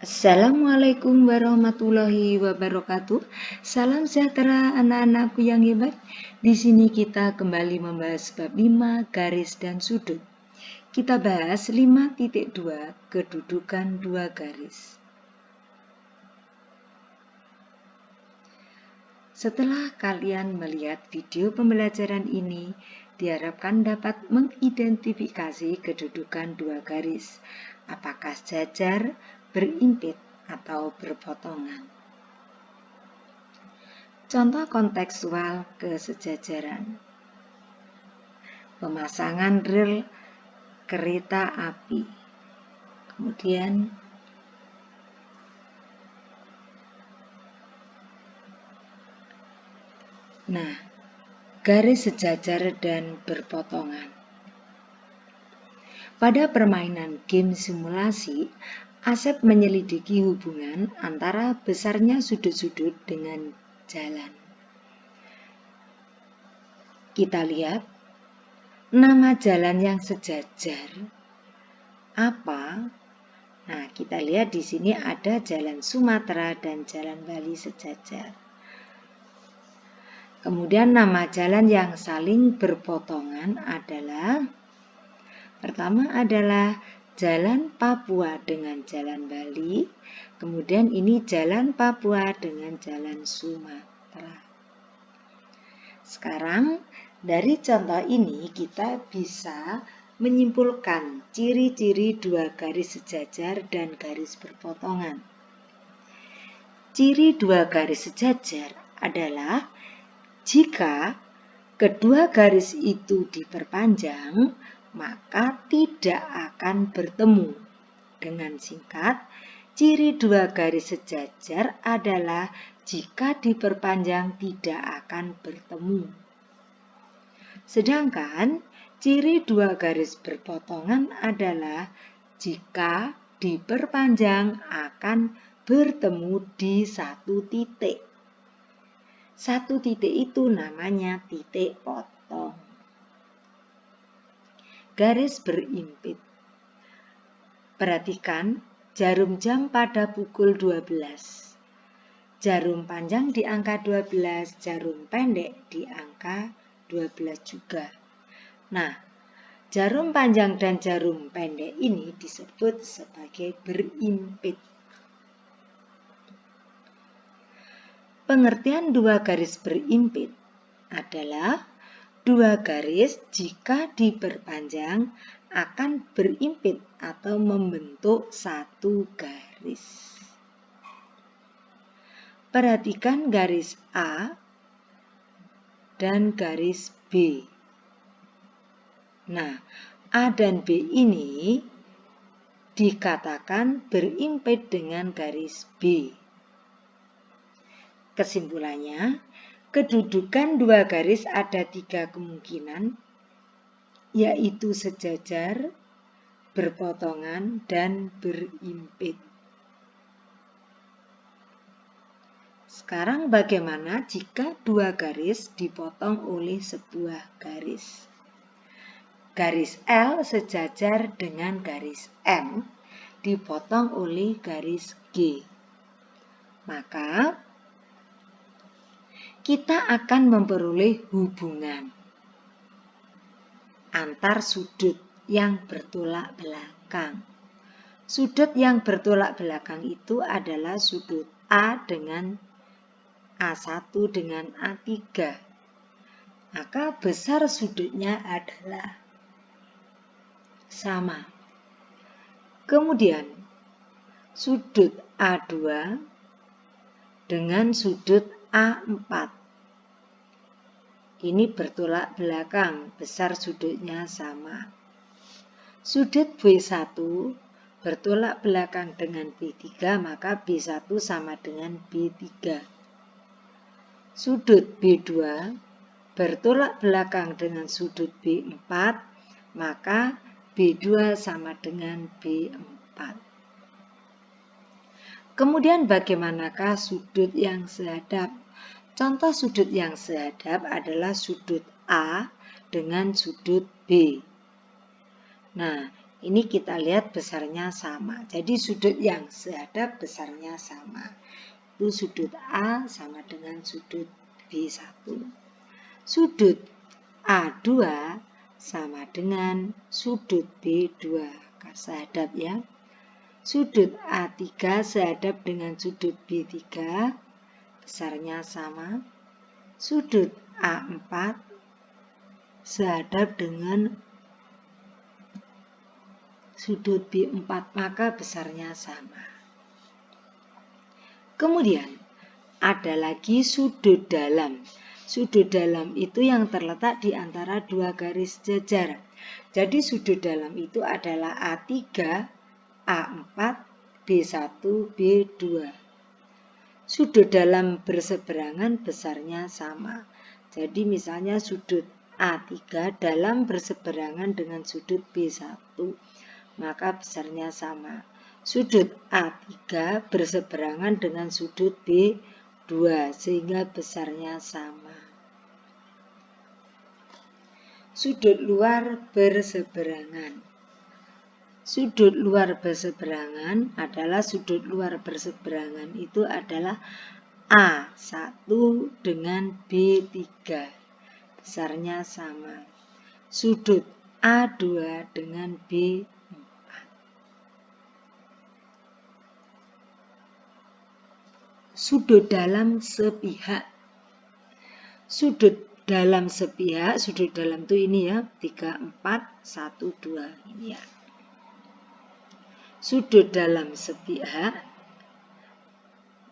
Assalamualaikum warahmatullahi wabarakatuh. Salam sejahtera anak-anakku yang hebat. Di sini kita kembali membahas bab 5 garis dan sudut. Kita bahas 5.2 kedudukan dua garis. Setelah kalian melihat video pembelajaran ini, diharapkan dapat mengidentifikasi kedudukan dua garis. Apakah sejajar, berimpit, atau berpotongan. Contoh kontekstual kesejajaran. Pemasangan rel kereta api. Kemudian garis sejajar dan berpotongan. Pada permainan game simulasi, Asep menyelidiki hubungan antara besarnya sudut-sudut dengan jalan. Kita lihat nama jalan yang sejajar apa? Nah, kita lihat di sini ada Jalan Sumatera dan Jalan Bali sejajar. Kemudian nama jalan yang saling berpotongan adalah pertama adalah Jalan Papua dengan Jalan Bali, kemudian ini Jalan Papua dengan Jalan Sumatera. Sekarang dari contoh ini kita bisa menyimpulkan ciri-ciri dua garis sejajar dan garis berpotongan. Ciri dua garis sejajar adalah jika kedua garis itu diperpanjang, maka tidak akan bertemu. Dengan singkat, ciri dua garis sejajar adalah jika diperpanjang tidak akan bertemu. Sedangkan ciri dua garis berpotongan adalah jika diperpanjang akan bertemu di satu titik. Satu titik itu namanya titik potong. Garis berimpit. Perhatikan jarum jam pada pukul 12. Jarum panjang di angka 12, jarum pendek di angka 12 juga. Nah, jarum panjang dan jarum pendek ini disebut sebagai berimpit. Pengertian dua garis berimpit adalah dua garis jika diperpanjang akan berimpit atau membentuk satu garis. Perhatikan garis A dan garis B. Nah, A dan B ini dikatakan berimpit dengan garis B. Kesimpulannya, kedudukan dua garis ada tiga kemungkinan, yaitu sejajar, berpotongan, dan berimpit. Sekarang bagaimana jika dua garis dipotong oleh sebuah garis? Garis L sejajar dengan garis M dipotong oleh garis G. Maka kita akan memperoleh hubungan antar sudut yang bertolak belakang. Sudut yang bertolak belakang itu adalah sudut A dengan A1 dengan A3. Maka besar sudutnya adalah sama. Kemudian sudut A2 dengan sudut A4. Ini bertolak belakang, besar sudutnya sama. Sudut B1 bertolak belakang dengan B3, maka B1 sama dengan B3. Sudut B2 bertolak belakang dengan sudut B4, maka B2 sama dengan B4. Kemudian bagaimanakah sudut yang sehadap? Contoh sudut yang sehadap adalah sudut A dengan sudut B. Nah, Ini kita lihat besarnya sama. Jadi sudut yang sehadap besarnya sama. Itu sudut A sama dengan sudut B1. Sudut A2 sama dengan sudut B2. Sehadap ya. Sudut A3 sehadap dengan sudut B3. Besarnya sama. Sudut A4 sehadap dengan sudut B4, maka besarnya sama. Kemudian ada lagi sudut dalam. Sudut dalam itu yang terletak di antara dua garis jajar. Jadi sudut dalam itu adalah A3, A4, B1, B2. Sudut dalam berseberangan besarnya sama. Jadi misalnya sudut A3 dalam berseberangan dengan sudut B1, maka besarnya sama. Sudut A3 berseberangan dengan sudut B2 sehingga besarnya sama. Sudut luar berseberangan. Sudut luar berseberangan adalah sudut luar berseberangan itu adalah A1 dengan B3. Besarnya sama. Sudut A2 dengan B4. Sudut dalam sepihak. Sudut dalam sepihak, sudut dalam itu ini ya, 3, 4, 1, 2 ini ya. Sudut dalam sepihak,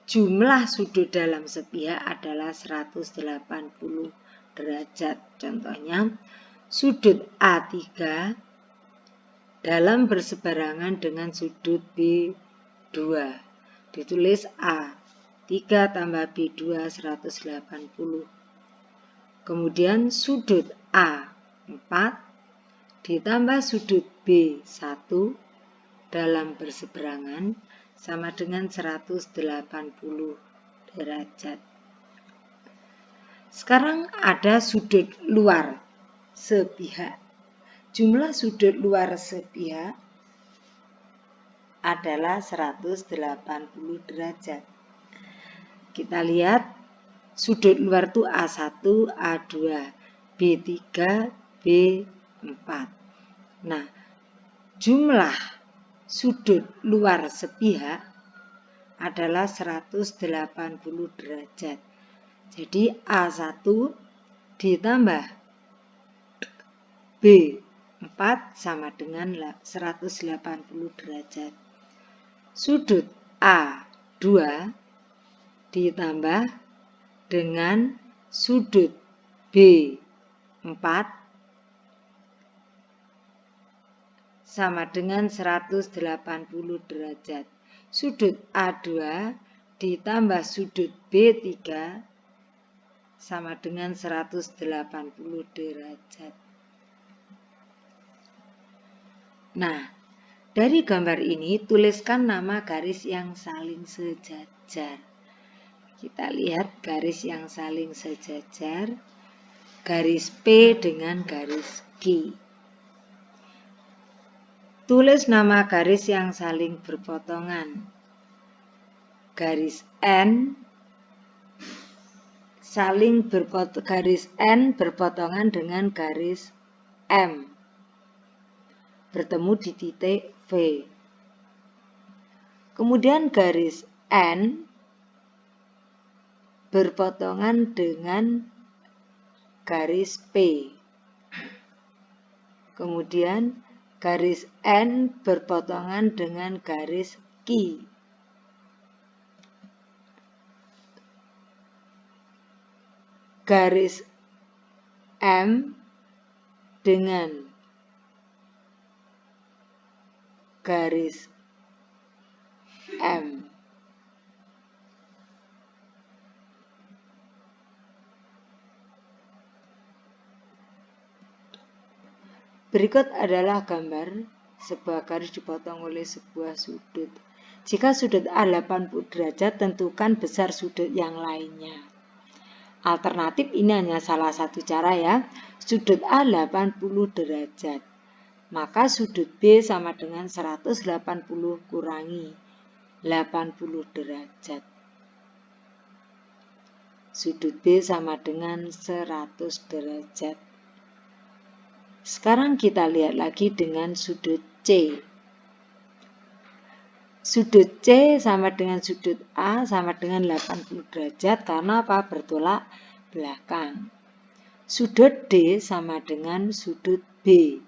jumlah sudut dalam sepihak adalah 180 derajat. Contohnya, sudut A3 dalam berseberangan dengan sudut B2. Ditulis A3 tambah B2 180. Kemudian sudut A4 ditambah sudut B1 dalam berseberangan sama dengan 180 derajat. Sekarang ada sudut luar sepihak. Jumlah sudut luar sepihak adalah 180 derajat. Kita lihat sudut luar itu A1, A2, B3, B4. Nah, jumlah sudut luar sepihak adalah 180 derajat. Jadi A1 ditambah B4 sama dengan 180 derajat. Sudut A2 ditambah dengan sudut B4 sama dengan 180 derajat. Sudut A2 ditambah sudut B3 sama dengan 180 derajat. Nah, dari gambar ini tuliskan nama garis yang saling sejajar. Kita lihat garis yang saling sejajar, garis P dengan garis Q. Tulis nama garis yang saling berpotongan. Garis N garis N berpotongan dengan garis M. Bertemu di titik V. Kemudian garis N berpotongan dengan garis P. Kemudian garis N berpotongan dengan garis Q. Garis M dengan garis M. Berikut adalah gambar sebuah garis dipotong oleh sebuah sudut. Jika sudut A 80 derajat, tentukan besar sudut yang lainnya. Alternatif ini hanya salah satu cara ya. Sudut A 80 derajat. Maka sudut B sama dengan 180 kurangi 80 derajat. Sudut B sama dengan 100 derajat. Sekarang kita lihat lagi dengan sudut C. Sudut C sama dengan sudut A sama dengan 80 derajat karena apa? Bertolak belakang. Sudut D sama dengan sudut B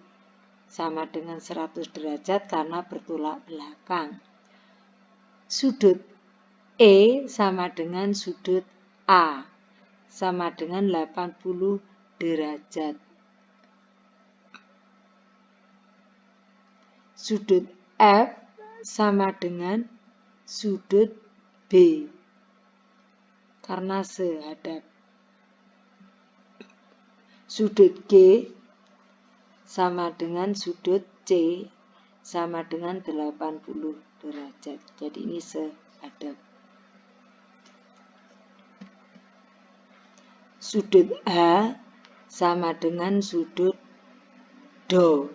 sama dengan 100 derajat karena bertolak belakang. Sudut E sama dengan sudut A sama dengan 80 derajat. Sudut F sama dengan sudut B karena sehadap. Sudut G sama dengan sudut C sama dengan 80 derajat. Jadi ini sehadap. Sudut H sama dengan sudut DO.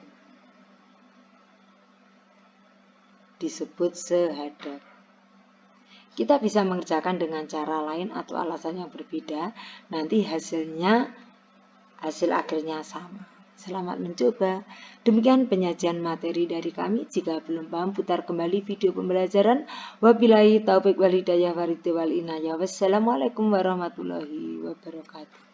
Disebut sehadap. Kita bisa mengerjakan dengan cara lain atau alasan yang berbeda. Nanti hasil akhirnya sama. Selamat mencoba. Demikian penyajian materi dari kami. Jika belum paham, putar kembali video pembelajaran. Wabillahi taufiq wal hidayah wal inayah. Wassalamualaikum warahmatullahi wabarakatuh.